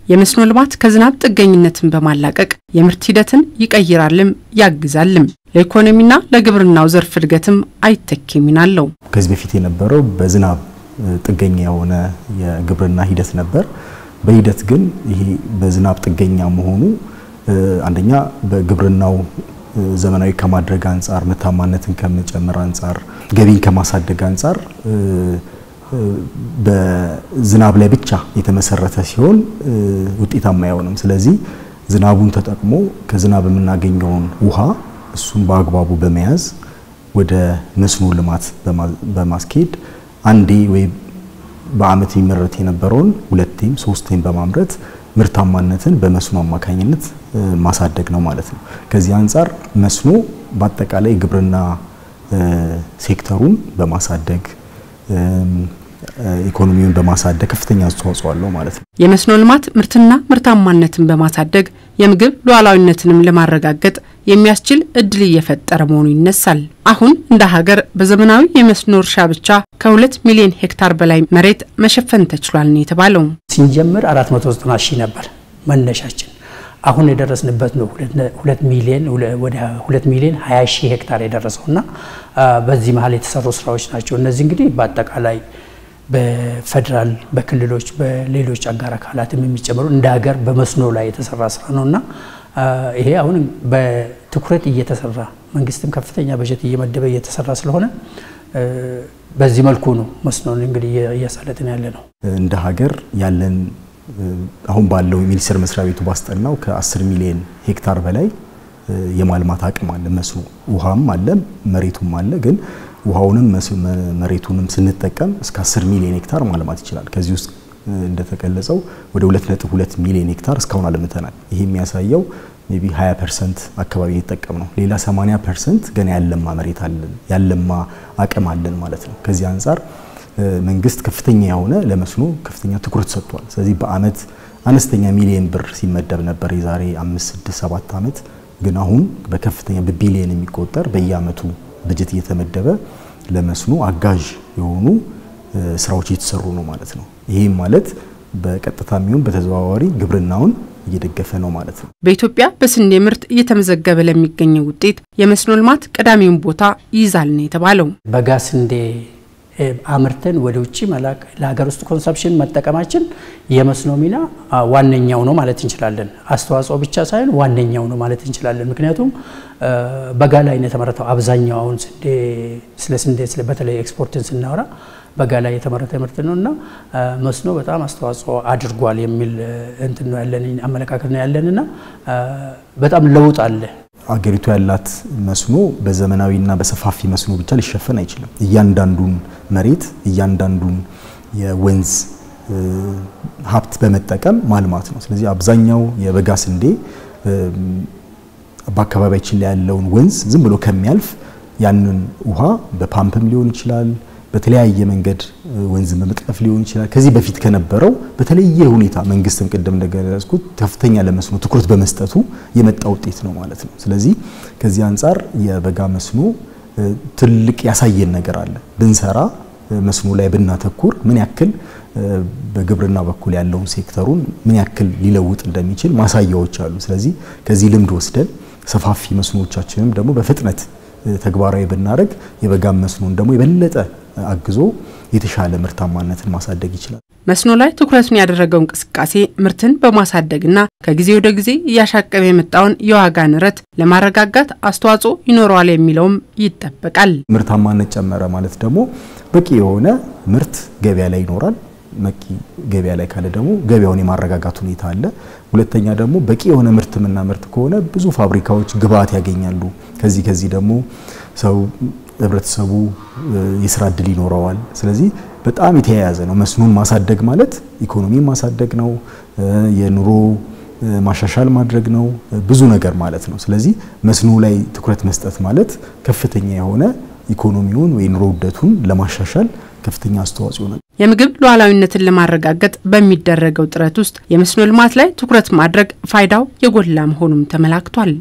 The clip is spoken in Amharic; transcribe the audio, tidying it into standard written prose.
የመስኖ ልማት ከዝናብ ጥገኝነትን በማላቀቅ የምርት ሂደትን ይቀይራልም ያግዛልም ለኢኮኖሚና ለግብርናው ዘርፍ እድገትም አይተኪ ሚና አለው። ከዚህ በፊት የነበረው በዝናብ ጥገኛ የሆነ የግብርና ሂደት ነበር። በሂደት ግን ይሄ በዝናብ ጥገኛ መሆኑ አንደኛ በግብርናው ዘመናዊ ከማድረግ አንፃር ምርታማነትን ከመጨመር አንፃር ገቢን ከማሳደግ አንፃር በዝናብ ላይ ብቻ የተመሰረተ ሲሆን ውጤታማ አይሆንም። ስለዚህ ዝናቡን ተጠቅሞ ከዝናብ የምናገኘውን ውሃ እሱን በአግባቡ በመያዝ ወደ መስኖ ልማት በማስኬድ አንዴ ወይ በአመት የሚመረት የነበረውን ሁለቴም ሶስቴም በማምረት ምርታማነትን በመስኖ አማካኝነት ማሳደግ ነው ማለት ነው። ከዚህ አንፃር መስኖ በአጠቃላይ ግብርና ሴክተሩን በማሳደግ ኢኮኖሚውን በማሳደግ ከፍተኛ አስተዋጽኦ አለው ማለት ነው። የመስኖ ልማት ምርትና ምርታማነትን በማሳደግ የምግብ ሉዓላዊነትንም ለማረጋገጥ የሚያስችል እድል እየፈጠረ መሆኑ ይነሳል። አሁን እንደ ሀገር በዘመናዊ የመስኖ እርሻ ብቻ ከ2 ሚሊዮን ሄክታር በላይ መሬት መሸፈን ተችሏል ነው የተባለው። ሲንጀምር 490 ሺህ ነበር መነሻችን። አሁን የደረስንበት ነው 2 ሚሊዮን ወደ 2 ሚሊዮን 20 ሺህ ሄክታር የደረሰውና በዚህ መሃል የተሰሩ ስራዎች ናቸው። እነዚህ እንግዲህ በአጠቃላይ በፌደራል በክልሎች በሌሎች አጋር አካላትም የሚጨምሩ እንደ ሀገር በመስኖ ላይ የተሰራ ስራ ነውና ይሄ አሁን በትኩረት እየተሰራ መንግስትም ከፍተኛ በጀት እየመደበ እየተሰራ ስለሆነ በዚህ መልኩ ነው መስኖን እንግዲህ እያሳለጥን ያለ ነው። እንደ ሀገር ያለን አሁን ባለው ሚኒስቴር መስሪያ ቤቱ ባስጠናው ከ10 ሚሊዮን ሄክታር በላይ የማልማት አቅም አለ። መስኖ ውሃም አለ መሬቱም አለ። ግን ውሃውንም መሬቱንም ስንጠቀም እስከ 10 ሚሊዮን ሄክታር ማልማት ይችላል። ከዚህ ውስጥ እንደተገለጸው ወደ 2.2 ሚሊዮን ሄክታር እስካሁን አልምተናል። ይሄ የሚያሳየው ሜቢ 20% አካባቢ እየተጠቀም ነው። ሌላ 80% ገና ያለማ መሬት አለን ያለማ አቅም አለን ማለት ነው። ከዚህ አንፃር መንግስት ከፍተኛ የሆነ ለመስኖ ከፍተኛ ትኩረት ሰጥቷል። ስለዚህ በአመት አነስተኛ ሚሊዮን ብር ሲመደብ ነበር የዛሬ 5 6 7 አመት። ግን አሁን በከፍተኛ በቢሊዮን የሚቆጠር በየአመቱ በጀት እየተመደበ ለመስኖ አጋዥ የሆኑ ስራዎች እየተሰሩ ነው ማለት ነው። ይሄ ማለት በቀጥታ የሚሆን በተዘዋዋሪ ግብርናውን እየደገፈ ነው ማለት ነው። በኢትዮጵያ በስንዴ ምርት እየተመዘገበ ለሚገኘው ውጤት የመስኖ ልማት ቀዳሚውን ቦታ ይይዛል ነው የተባለው። በጋ ስንዴ አምርተን ወደ ውጪ መላክ ለሀገር ውስጥ ኮንሰፕሽን መጠቀማችን የመስኖ ሚና ዋነኛው ነው ማለት እንችላለን። አስተዋጽኦ ብቻ ሳይሆን ዋነኛው ነው ማለት እንችላለን። ምክንያቱም በጋ ላይ የተመረተው አብዛኛው አሁን ስንዴ በተለይ ኤክስፖርትን ስናወራ በጋ ላይ የተመረተ ምርት ነውና መስኖ በጣም አስተዋጽኦ አድርጓል የሚል እንትን ነው ያለን አመለካከት ነው ያለንና በጣም ለውጥ አለ። አገሪቱ ያላት መስኖ በዘመናዊና በሰፋፊ መስኖ ብቻ ሊሸፈን አይችልም። እያንዳንዱን መሬት እያንዳንዱን የወንዝ ሀብት በመጠቀም ማልማት ነው። ስለዚህ አብዛኛው የበጋ ስንዴ በአካባቢያችን ላይ ያለውን ወንዝ ዝም ብሎ ከሚያልፍ ያንን ውሃ በፓምፕም ሊሆን ይችላል በተለያየ መንገድ ወንዝን በመጥለፍ ሊሆን ይችላል። ከዚህ በፊት ከነበረው በተለየ ሁኔታ መንግስትም ቀደም እንደገለጽኩት ከፍተኛ ለመስኖ ትኩረት በመስጠቱ የመጣ ውጤት ነው ማለት ነው። ስለዚህ ከዚህ አንፃር የበጋ መስኖ ትልቅ ያሳየን ነገር አለ። ብንሰራ መስኖ ላይ ብናተኩር ምን ያክል በግብርና በኩል ያለውን ሴክተሩን ምን ያክል ሊለውጥ እንደሚችል ማሳያዎች አሉ። ስለዚህ ከዚህ ልምድ ወስደን ሰፋፊ መስኖዎቻችንም ደግሞ በፍጥነት ተግባራዊ ብናረግ የበጋ መስኖን ደግሞ የበለጠ አግዞ የተሻለ ምርታማነትን ማሳደግ ይችላል። መስኖ ላይ ትኩረቱን ያደረገው እንቅስቃሴ ምርትን በማሳደግና ከጊዜ ወደ ጊዜ ያሻቀበ የመጣውን የዋጋ ንረት ለማረጋጋት አስተዋጽኦ ይኖረዋል የሚለውም ይጠበቃል። ምርታማነት ጨመረ ማለት ደግሞ በቂ የሆነ ምርት ገበያ ላይ ይኖራል። መቂ ገበያ ላይ ካለ ደግሞ ገበያውን የማረጋጋት ሁኔታ አለ። ሁለተኛ ደግሞ በቂ የሆነ ምርትና ምርት ከሆነ ብዙ ፋብሪካዎች ግብአት ያገኛሉ። ከዚህ ደግሞ ሰው ህብረተሰቡ የስራ እድል ይኖረዋል። ስለዚህ በጣም የተያያዘ ነው። መስኖን ማሳደግ ማለት ኢኮኖሚን ማሳደግ ነው፣ የኑሮ ማሻሻል ማድረግ ነው፣ ብዙ ነገር ማለት ነው። ስለዚህ መስኖ ላይ ትኩረት መስጠት ማለት ከፍተኛ የሆነ ኢኮኖሚውን ወይ ኑሮ ውደቱን ለማሻሻል ከፍተኛ አስተዋጽኦ ነው። የምግብ ሉዓላዊነትን ለማረጋገጥ በሚደረገው ጥረት ውስጥ የመስኖ ልማት ላይ ትኩረት ማድረግ ፋይዳው የጎላ መሆኑም ተመላክቷል።